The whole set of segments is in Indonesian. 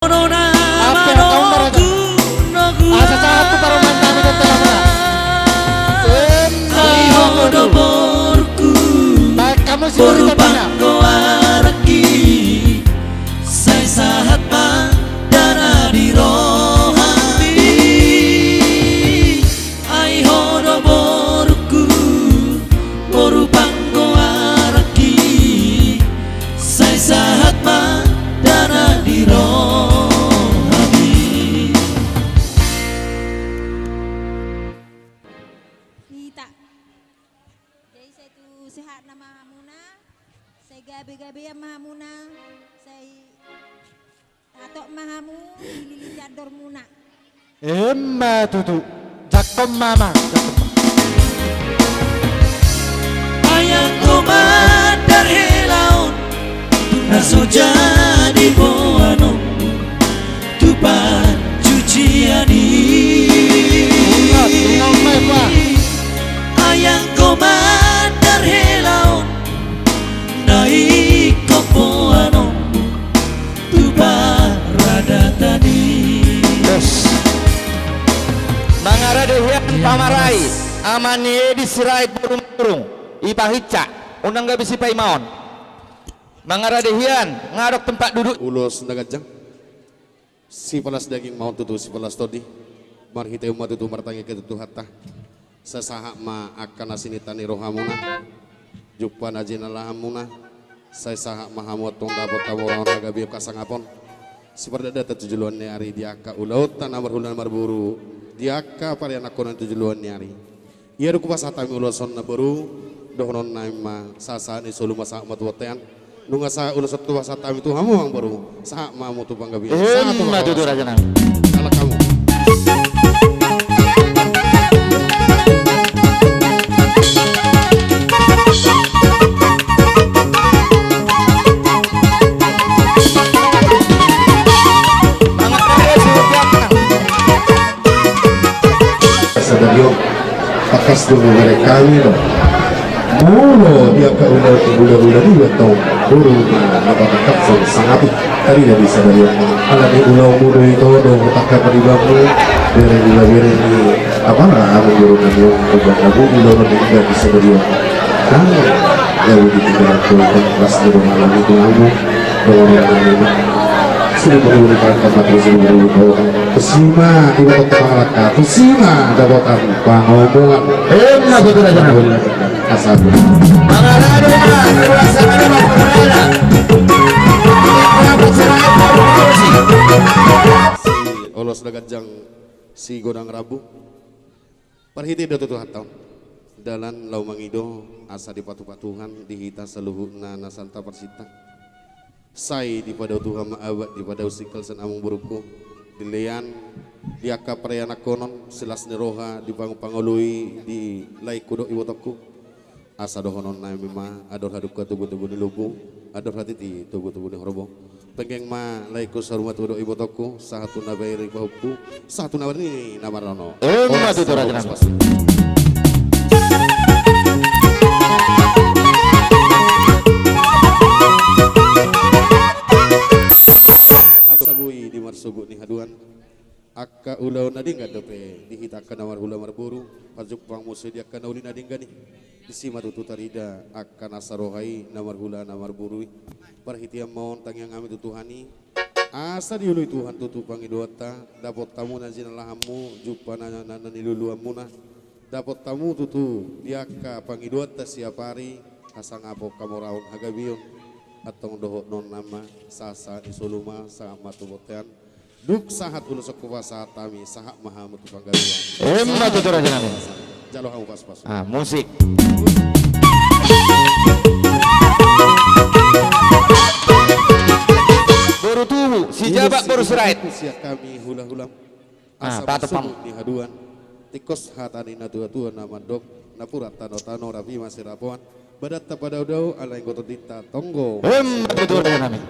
Apa yang kau mereka? Asa satu para mantan itu telah baik kamu sih mana? Saya sahat mandana di rohani ai hono borku borupang goaraki saya sahat mandana di rohani. Kita jadi saya itu sehat nama Muna, saya gabe-gabe ya Mahamuna, saya atok mahamu lili jador Muna. Emma tutu jakom mama. Ayang komandar helaun naso jadi boano tupan cuciani ayang komandar helaun naik kopoano tupan rada tadi. Mangara dehian pamarai amani di sirait burung-burung ipahica undang gak bisi paimaon. Mangara dehian ngarok tempat duduk ulos nagajang si palas daging mau tutu si palas todi marhite umat tutu martangi ke tutu hatta sasahak ma akan asinitani rohamuna jupan ajina lahamuna saya sahak mahamot tong dapat tawaran nagabi kasangapon si perdada tujuluan ni hari diaka ulaut tanah berhulan berburu diaka parian akonan tujuluan ni hari ia ruku pasatami ulason na baru dohonon naima sasani solu masak matuwatean nunga sa ulas satu pasatami tu hamu ang baru sahak mamu tu panggabi Emma tutu raja nang. kalau kamu Sadaryo pakas dulu mereka loh mulu dia ke ular dua tahun buru apa takap sangat tadi dari sadaryo ala di ulau muda itu dong takap peribamu dari ini apa lah amu guru nami bukan aku ulau meninggal di sadaryo kan jauh di tinggal tuh kelas di rumah malam itu amu orang sudah memberikan tempat tersebut Kusima ibu kepala katu Kusima dapat apa ngomongan Emma tutu raja nang. asal Mangara dehian ruasana mapunala. si olos nagajang si godang rabu parhiti do tutu hatau dalan lau mangido asa di patu-patuhan dihita seluhuk na nasanta persita sai di pada Tuhan maawat di pada usikal san amung buruku dilean diaka perayana konon silas neroha di pangului di lai kudo iwotoku asa dohonon na mima ador haduk ka tugu-tugu di lubu ador hati ti tugu-tugu di horobo penggeng ma lai ku sarumat kudo iwotoku satu na bayri bahuku satu na ni namarono Emma tutu raja nang. asabui di marsugu ni haduan akka ulau nadi nggak dope dihitakan nawar hula marburu pajupang musuh dia akan uli nadi nggak nih disima tutu tarida akan asarohai nawar hula nawar buru perhitian mohon tangyang kami tutuhani asa diului Tuhan tutu pangidota dapat tamu nazina lahamu jupa nana nilulu amuna dapat tamu tutu diaka pangidota siap hari asang apok kamu raun hagabion atau dohok non nama sasa isoluma sama tubotean duk sahat ulus kuasa tami sahak maha mutu panggalian Emma tutu raja nang. jalo kamu pas-pas Musik. Baru tubuh si jabak baru serait. siap kami hula-hulam Patu pam. di haduan tikos hatani natua-tua nama dok napura tano-tano rapi masih rapuan badat pada udau ala yang goto dita tonggo Emma tutu raja nang.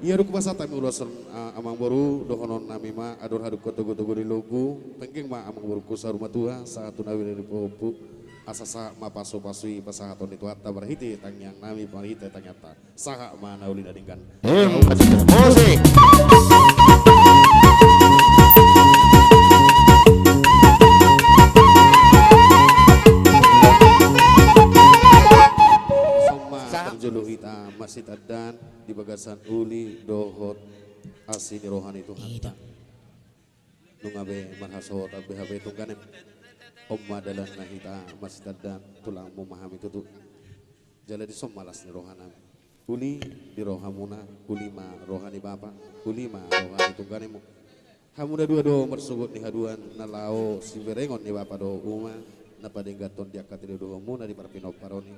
iya ruku basa tami ulasan amang baru dohonon nami ma ador haduk koto-koto di logu penggeng ma amang baru kusar rumah tua satu nawi dari popu asasa mapaso-pasui pasahaton itu hatta berhiti tangyang nami parhite tanyata saha mana uli dadingkan Musik. masjid adan di bagasan uli dohot asini rohani Tuhan nungabe marhasot BHB tungganem omma dalan nahita masjid adan tulang memahami tutu jala di sommalas ni rohanami uli di rohamuna uli ma rohani bapa uli ma rohani tungganemu hamuda dua do mersugut ni haduan nalao si berengon ni bapa do uma napadenggaton diakat di do muna di parpino paroni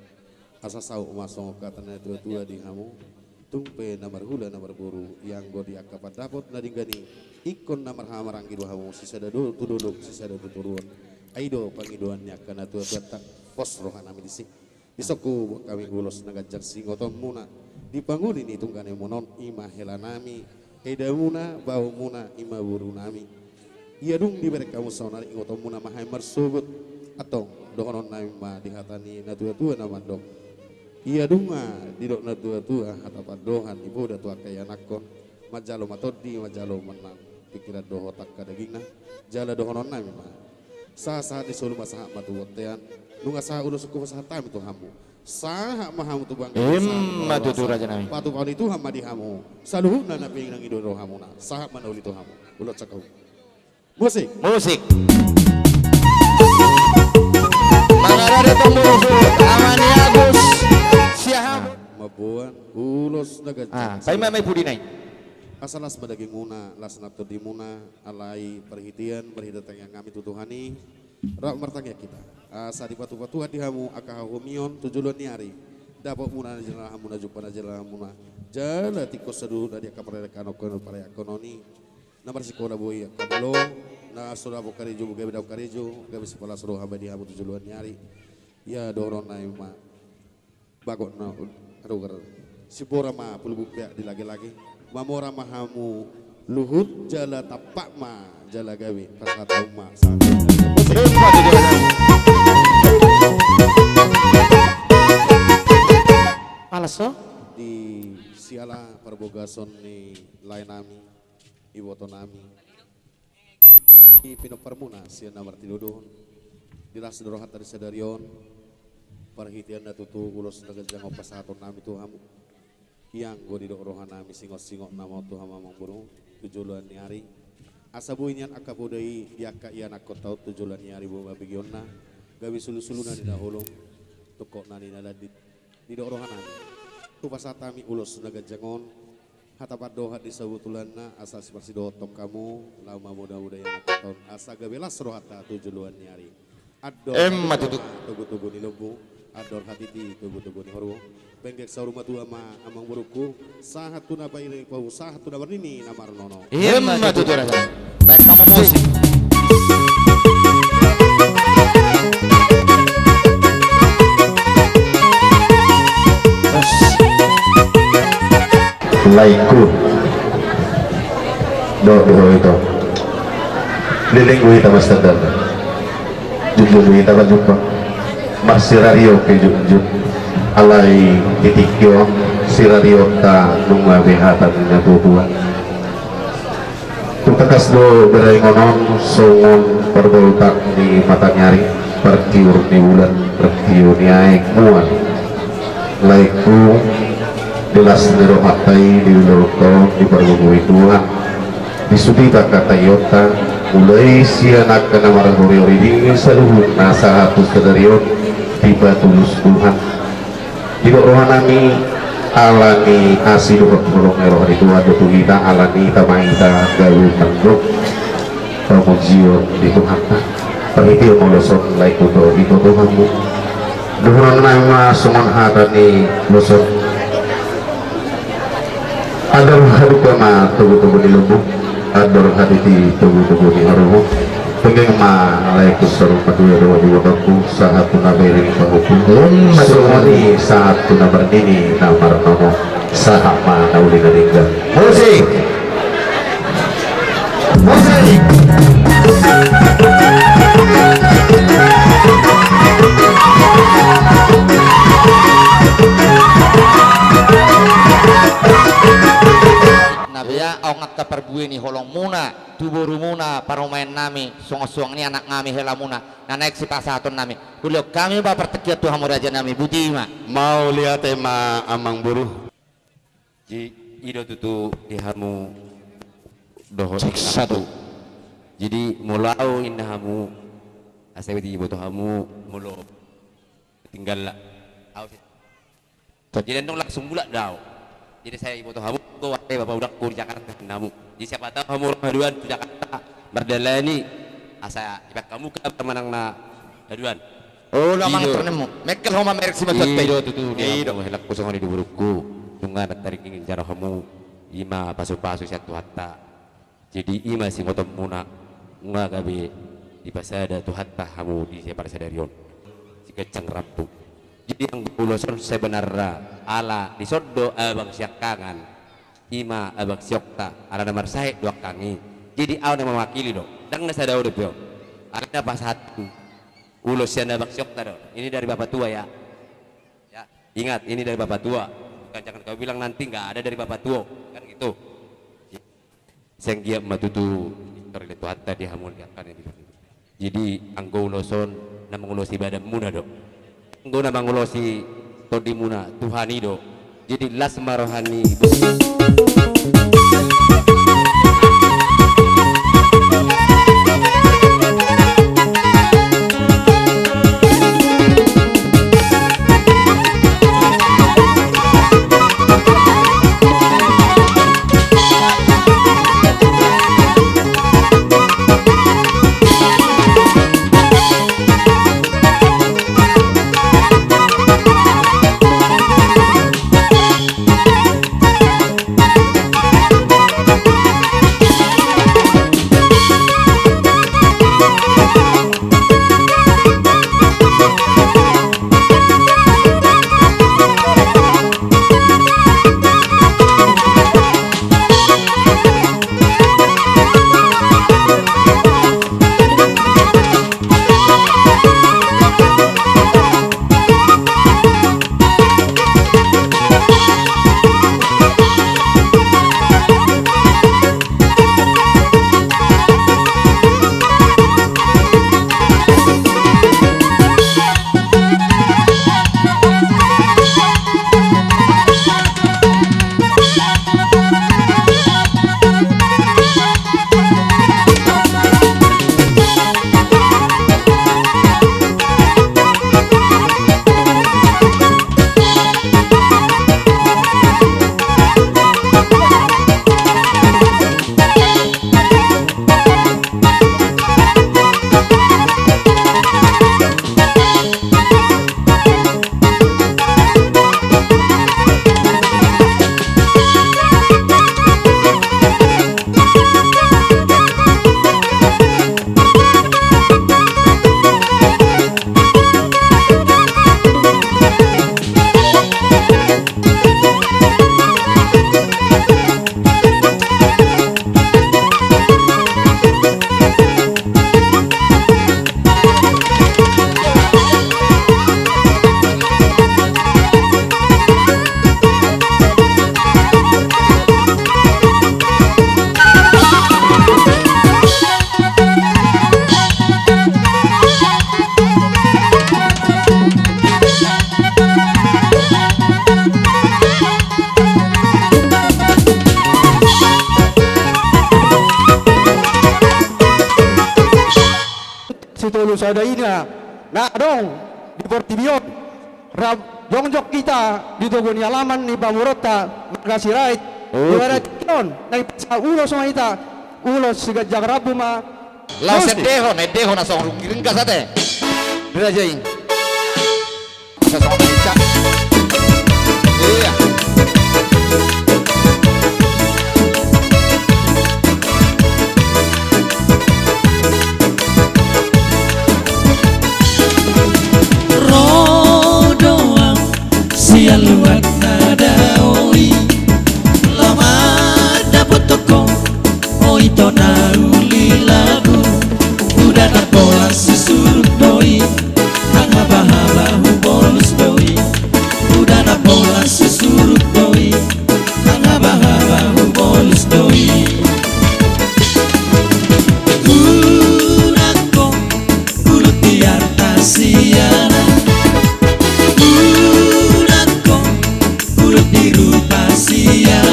asa sau masong katana tua-tua di hamu tumpe namar hula namar buru yang go diakapat dapot nadinggani ikon namar hamarang idu hamu sisada do tuduluk sisada tuturun aido pangiduannya kana tua-tua tak pos rohanami disi isoku kami ulos nagajak singotom muna dipangunin itunggane monon ima helanami edamuna bau muna ima buru nami iya dung diberi kamu sonari ingotom muna mahai mersubut atau dohonon nami ma dihatani na tua-tua nama dok iya dunga didok na tua-tua hatapan dohan ibu da tua kaya nakon majalo matodi majalo menang pikiran doho takka dagingna jala dohonon nami ma saat disulu masaha matu wotean nunga saha ulo suku masaha tam itu hamu saha mahamu tu bang matu tu raja nami patu kau itu hama di hamu saluhna nabi nang ido rohamuna saha manauli tu hamu ulot cakau musik Mangarade Tomburusu Amani Agus Siaham mabuan ulos nagajak Pai mai pudi nai asalas badaging muna lasnato di muna alai perhitian berhidatang yang kami tutuhani rak mertangnya kita asa di patu-patu hati hamu akahumion tujuan niari dapat muna jala hamuna jupana jala muna jala tikos sedu dari kapare kanokon para ekononi namar sikola boy kamalo na sura bokari ju gabe daw karejo gabe sekolah suruh hamba di hamu tujuan niari ya doron na ma bagot na aduh sipora ma pulubuk di lagi-lagi mamora mahamu luhut jala tapak ma jala gawe pasatau ma Alaso di siala perbogason ni lainami iwotonami di pinoparmuna siana martiludo di las dorohat dari sadarion perhitian datutu ulos nagajang opasaton nami tuhamu yang gue didok rohanami singok-singok nama Tuhan mamang burung tujuan ni hari asa buinyan akabudai diaka iyan aku tahu tujuan ni hari bunga bigionna gawi sulu-sulu na dinahulong tukok na ninaladit didok rohanami tu pasatami ulos nagajangon hatapat doha di sabutulan na asa seperti dotok kamu lama muda-muda yang aku tahu asa gawelas rohata tujuan ni hari ador tugu-tugu ni lembu ador hatiti tugu-tugu ni horwo penggek saruma tua ma amang buruku sahat tuna bayi pau sahat tuna bernini namar nono matu tu raja baik kamu musik Laiku do itu lilinggu kita mas tanda jujur kita kan jumpa masih radio ke jujur alai titikyo si radio ta nunga behatan na tutuan tutakas do berai ngonon songon perboltak di mata nyari pertiur ni bulan pertiur ni aik muan laiku dilas nero hatai di lorto di perbubu Tuhan di sudita kata yota mulai sianak kena marah hori-hori dingin seluruh nasa hapus kedarion tiba tulus Tuhan di rohanami alani asilu roh roh itu ada tu kita alani tamaita galu mandok pemujio di Tuhan perhitil molosot laiku do itu Tuhanmu duhuran nama suman hadani losot ador haduka ma tubuh-tubuh di lubuk ador haditi tubuh-tubuh di harumu pengen ma alaikus sarum patuya doa di wakaku saat tuna beri pahukum sumoni saat tuna bernini namar nono saat ma nauli naringga musik Nabiya ongat ka perbuini holong muna tuburu muna parumain nami suang-suang ni anak ngami hela muna naik si pasaton nami kuliok kami ba pertekiat Tuhan muraja nami budima mau lihat tema amang buruh Ido tutu dihamu doho Satu. jadi mulau indahamu asal di butuh hamu mulo tinggal lah jadi entong langsung bulat dah jadi saya ibu tuh hamu kau bapak udah di Jakarta namu jadi siapa tahu hamu haduan di Jakarta berdalani asa ibak kamu ke menang na haduan Oh, lamang ternemu. Mekel homa merek si macet Ido tutu dia hamu helak kusong di buruku tungan tarik ingin cara hamu ima pasu-pasu satu hatta jadi ima si motom muna nga gabi di pasada tu hatta hamu di separ sadarion si kecang rampung jadi yang uloson sebenarnya ala di sodo abang siakangan ima abang siokta ala nomor saya dua kangi jadi awal yang mewakili do dan nggak sadar udah pio ada pas satu ulosan abang siokta do ini dari bapak tua ya ingat ini dari bapak tua bukan jangan kau bilang nanti nggak ada dari bapak tua kan gitu senggia matutu terlihat hatta di hamun akan jadi anggo uloson nama ngulosi badan muna do anggo nama ngulosi todi muna Tuhani do jadi las marohani Ada ini nah dong di Portibion jongjok kita di Togon Yalaman ni Pamurota makasih right juara Tion naik pasal ulo sama kita ulo sigat Jakarta ma Lau sedeho na song rungiring ka sate. Berajain. Sa song pizza. Iya. Rodoang sialuan nada oi lama dapat toko oi tona uli lagu udah nak bola susuruk doi nang haba-haba bonus doi udah nak bola susuruk doi nang haba-haba bonus doi unako kulut di atas siana unako kulut di rupa siana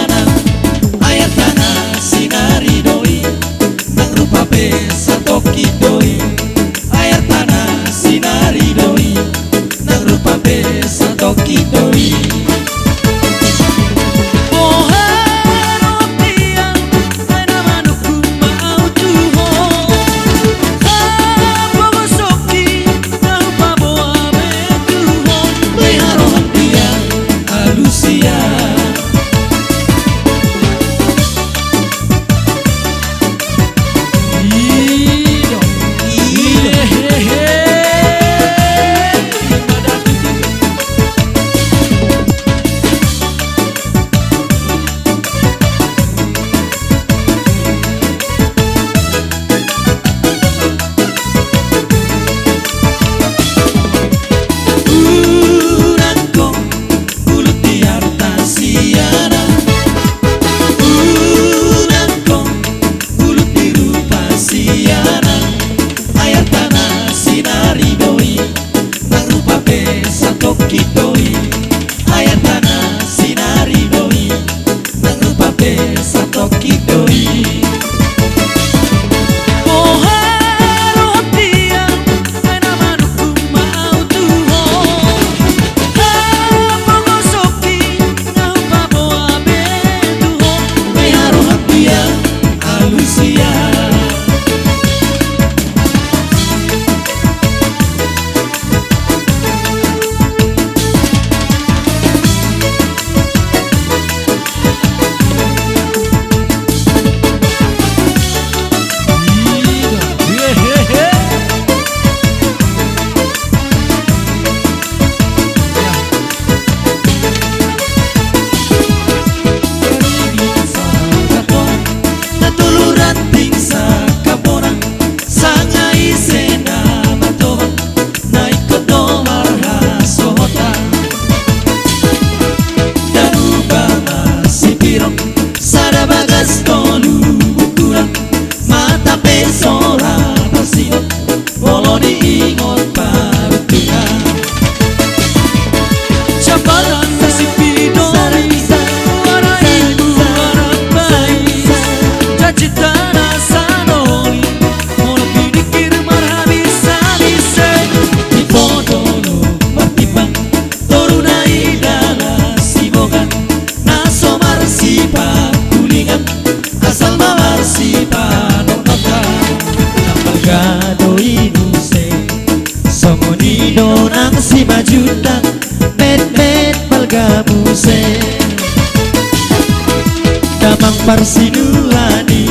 parsinuani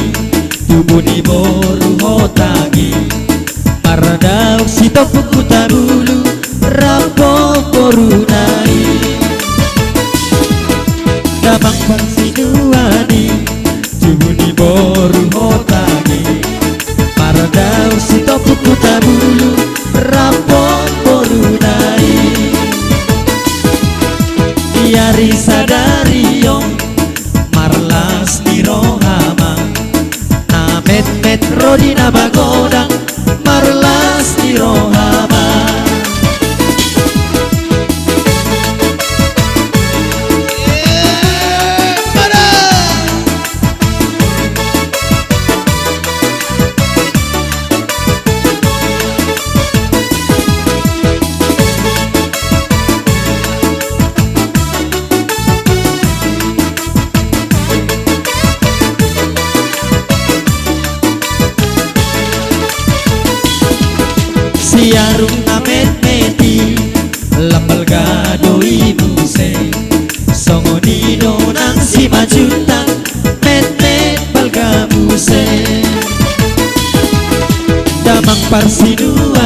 tubuni boru hotangi maradau sitopu kutabulu rapo borunai damang parsinuani tubuni boru hotangi maradau sitopu kutabulu rapo borunai Yari sadario marlas ni rohama na met rodina bagodang marlas ni rohama siarung amet meti lapal gado ibu se songonino nang si majuntang met balgamu se damang parsinua